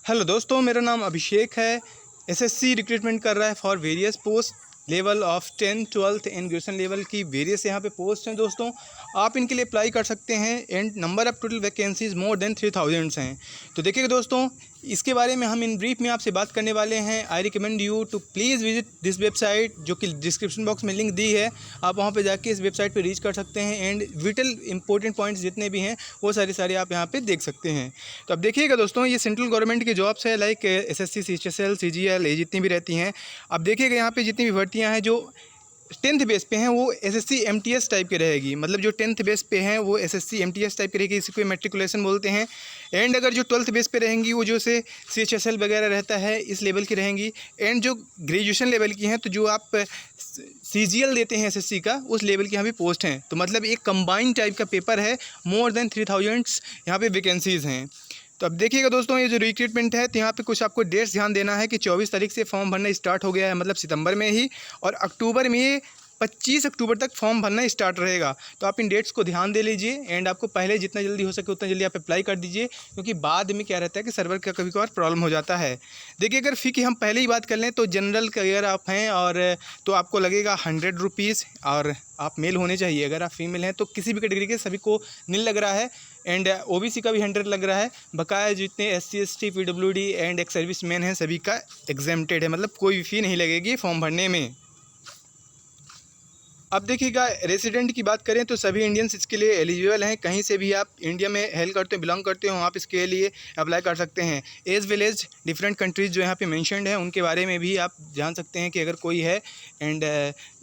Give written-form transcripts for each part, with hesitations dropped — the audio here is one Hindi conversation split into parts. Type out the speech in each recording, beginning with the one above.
हेलो दोस्तों, मेरा नाम अभिषेक है। एसएससी रिक्रूटमेंट कर रहा है for various post level of 10, 12th and graduation level की वेरियस यहाँ पे पोस्ट हैं दोस्तों। आप इनके लिए अप्लाई कर सकते हैं and number of total vacancies more than 3000 हैं। तो देखिएगा दोस्तों, इसके बारे में हम इन ब्रीफ में आपसे बात करने वाले हैं। I recommend you to please visit this website, जो कि डिस्क्रिप्शन बॉक्स में लिंक दी है। आप वहाँ पे जाके इस वेबसाइट पे रीच कर सकते हैं एंड विटल इंपॉर्टेंट पॉइंट्स जितने भी हैं वो सारे आप यहाँ पे देख सकते हैं। तो अब देखिएगा दोस्तों, ये सेंट्रल गवर्नमेंट की जॉब्स है, लाइक एसएससी, सीएचएसएल, सीजीएल, ये जितनी भी रहती हैं। अब देखिएगा यहाँ पे जितनी भी भर्तियाँ हैं जो 10th बेस पे हैं वो एसएससी एमटीएस टाइप की रहेगी। मतलब जो 10th बेस पे हैं वो एसएससी एमटीएस टाइप की रहेगी, इसी को मैट्रिकुलेशन बोलते हैं। एंड अगर जो 12th बेस पे रहेंगी वो जो से सीएचएसएल वगैरह रहता है इस लेवल की रहेंगी। एंड जो ग्रेजुएशन लेवल की हैं तो जो आप सीजीएल देते हैं एसएससी का, उस लेवल की यहाँ पे पोस्ट हैं। तो मतलब एक कंबाइंड टाइप का पेपर है। मोर देन 3000 यहाँ पे वैकेंसीज़ हैं। तो अब देखिएगा दोस्तों, ये जो रिक्रूटमेंट है तो यहाँ पे कुछ आपको डेट्स ध्यान देना है कि 24 तारीख से फॉर्म भरना स्टार्ट हो गया है, मतलब सितंबर में ही, और अक्टूबर में ये 25 अक्टूबर तक फॉर्म भरना स्टार्ट रहेगा। तो आप इन डेट्स को ध्यान दे लीजिए एंड आपको पहले जितना जल्दी हो सके उतना जल्दी आप अप्लाई कर दीजिए, क्योंकि बाद में क्या रहता है कि सर्वर का कभी कभार प्रॉब्लम हो जाता है। देखिए, अगर फ़ी की हम पहले ही बात कर लें तो जनरल का अगर आप हैं और तो आपको लगेगा 100 रुपीज़, और आप मेल होने चाहिए। अगर आप फीमेल हैं तो किसी भी कैटेगरी के सभी को नील लग रहा है। एंड ओबीसी का भी 100 लग रहा है। बकाया जितने SC, ST, PWD and ex service man हैं सभी का एग्जेम्प्टेड है, मतलब कोई भी फ़ी नहीं लगेगी फॉर्म भरने में। अब देखिएगा, रेसिडेंट की बात करें तो सभी इंडियंस इसके लिए एलिजिबल हैं। कहीं से भी आप इंडिया में हेल करते हो, बिलोंग करते हो, आप इसके लिए अप्लाई कर सकते हैं। As well as different countries जो यहाँ पे मेंशन्ड है उनके बारे में भी आप जान सकते हैं कि अगर कोई है एंड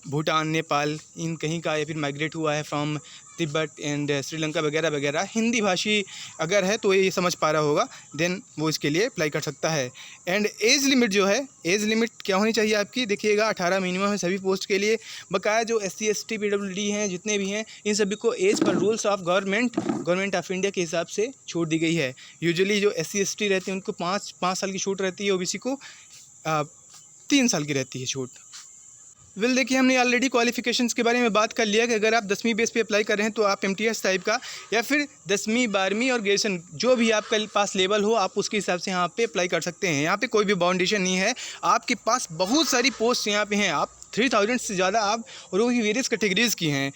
भूटान, नेपाल, इन कहीं का, या फिर माइग्रेट हुआ है फ्रॉम तिब्बत एंड श्रीलंका वगैरह वगैरह, हिंदी भाषी अगर है तो ये समझ पा रहा होगा, देन वो इसके लिए अप्लाई कर सकता है। एंड एज लिमिट जो है, एज लिमिट क्या होनी चाहिए आपकी, देखिएगा 18 मिनिमम है सभी पोस्ट के लिए। बकाया जो एससी, एसटी, पीडब्ल्यूडी हैं जितने भी हैं, इन सभी को एज पर rules of government of India के हिसाब से छूट दी गई है। यूजुअली जो एससी, एसटी रहते हैं उनको 5 साल की छूट रहती है, ओबीसी को 3 साल की रहती है छूट। देखिए, हमने ऑलरेडी क्वालिफिकेशंस के बारे में बात कर लिया कि अगर आप 10वीं बेस पे अप्लाई कर रहे हैं तो आप एमटीएस टाइप का, या फिर 10वीं, 12वीं और ग्रेजुएशन जो भी आपका पास लेवल हो, आप उसके हिसाब से यहाँ पे अप्लाई कर सकते हैं। यहाँ पे कोई भी बाउंडेशन नहीं है। आपके पास बहुत सारी पोस्ट यहाँ पे हैं। आप 3000 से ज़्यादा आप, और वो भी वेरियस कैटेगरीज़ की हैं।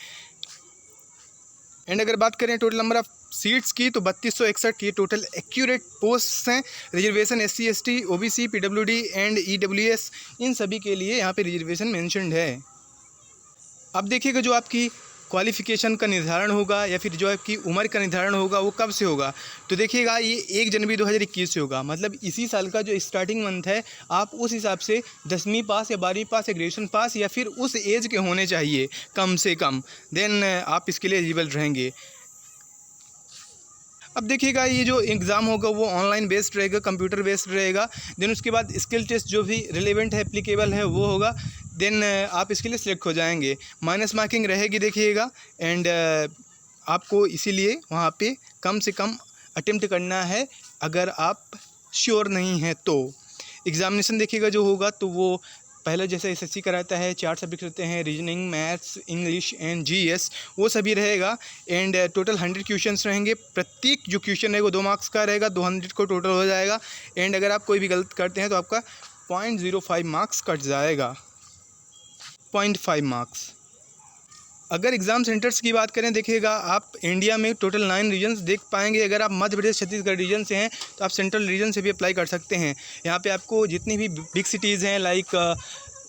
एंड अगर बात करें टोटल नंबर ऑफ़ सीट्स की तो 3261 ये टोटल एक्यूरेट पोस्ट्स हैं। Reservation SC, ST, OBC, PWD and EWS, इन सभी के लिए यहाँ पे रिजर्वेशन मेंशन्ड है। अब देखिएगा, जो आपकी क्वालिफ़िकेशन का निर्धारण होगा या फिर जो आपकी उम्र का निर्धारण होगा वो कब से होगा, तो देखिएगा ये 1 जनवरी 2021 से होगा। मतलब इसी साल का जो स्टार्टिंग मंथ है, आप उस हिसाब से 10वीं पास या 12वीं पास या ग्रेजुएशन पास या फिर उस एज के होने चाहिए कम से कम, देन आप इसके लिए एलिजिबल रहेंगे। अब देखिएगा, ये जो एग्ज़ाम होगा वो ऑनलाइन बेस्ड रहेगा, कंप्यूटर बेस्ड रहेगा। देन उसके बाद स्किल टेस्ट जो भी रिलेवेंट है, एप्लीकेबल है, वो होगा। देन आप इसके लिए सिलेक्ट हो जाएंगे। माइनस मार्किंग रहेगी देखिएगा। एंड आपको इसीलिए वहाँ पे कम से कम अटेम्प्ट करना है अगर आप श्योर नहीं हैं तो। एग्ज़ामिनेशन देखिएगा जो होगा तो वो पहले जैसे एसएससी कराता है, 4 सब्जेक्ट रहते हैं, reasoning, maths, English and GS, वो सभी रहेगा। एंड टोटल 100 क्वेश्चंस रहेंगे। प्रत्येक जो क्वेश्चन रहेगा 2 मार्क्स का रहेगा, 200 को टोटल हो जाएगा। एंड अगर आप कोई भी गलत करते हैं तो आपका 0.05 मार्क्स कट जाएगा, 0.5 मार्क्स। अगर एग्ज़ाम सेंटर्स की बात करें, देखिएगा आप इंडिया में टोटल 9 रीजन्स देख पाएंगे। अगर आप मध्य प्रदेश, छत्तीसगढ़ रीजन से हैं तो आप सेंट्रल रीजन से भी अप्लाई कर सकते हैं। यहाँ पे आपको जितनी भी बिग सिटीज़ हैं, like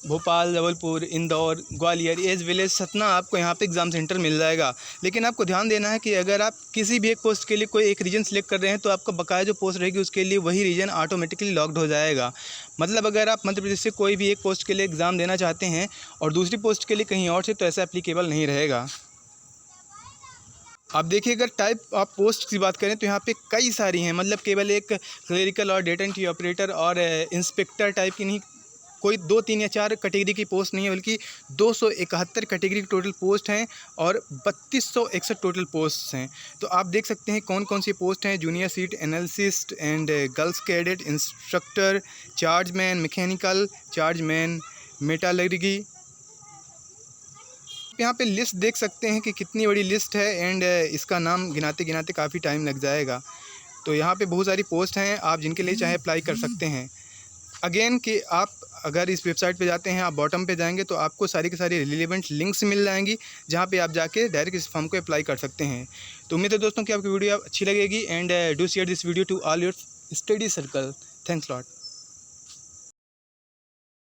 Bhopal, Jabalpur, Indore, Gwalior, as well as Satna, आपको यहाँ पे एग्ज़ाम सेंटर मिल जाएगा। लेकिन आपको ध्यान देना है कि अगर आप किसी भी एक पोस्ट के लिए कोई एक रीजन सेलेक्ट कर रहे हैं तो आपका बकाया जो पोस्ट रहेगी उसके लिए वही रीजन ऑटोमेटिकली लॉक्ड हो जाएगा। मतलब अगर आप मध्य प्रदेश से कोई भी एक पोस्ट के लिए एग्ज़ाम देना चाहते हैं और दूसरी पोस्ट के लिए कहीं और से, तो ऐसा एप्लीकेबल नहीं रहेगा। आप देखिए, अगर टाइप ऑफ पोस्ट की बात करें तो यहाँ पे कई सारी हैं। मतलब केवल एक क्लरिकल और डेटा एंट्री ऑपरेटर और इंस्पेक्टर टाइप की नहीं, कोई 2, 3 या 4 कैटेगरी की पोस्ट नहीं है, बल्कि 271 कैटेगरी की टोटल पोस्ट हैं और 3261 टोटल पोस्ट हैं। तो आप देख सकते हैं कौन कौन सी पोस्ट हैं। Junior seat analyst and girls cadet, instructor, chargeman, mechanical chargeman, metallurgy. यहाँ पे लिस्ट देख सकते हैं कि कितनी बड़ी लिस्ट है। एंड इसका नाम गिनाते गिनाते काफ़ी टाइम लग जाएगा। तो यहाँ पे बहुत सारी पोस्ट हैं, आप जिनके लिए चाहे अप्लाई कर सकते हैं। अगेन कि आप अगर इस वेबसाइट पे जाते हैं, आप बॉटम पे जाएंगे तो आपको सारी की सारी रिलेवेंट लिंक्स मिल जाएंगी, जहाँ पे आप जाके डायरेक्ट इस फॉर्म को अप्लाई कर सकते हैं। तो उम्मीद है दोस्तों कि आपकी वीडियो अच्छी लगेगी, and do share this video to all your study circle. Thanks lot.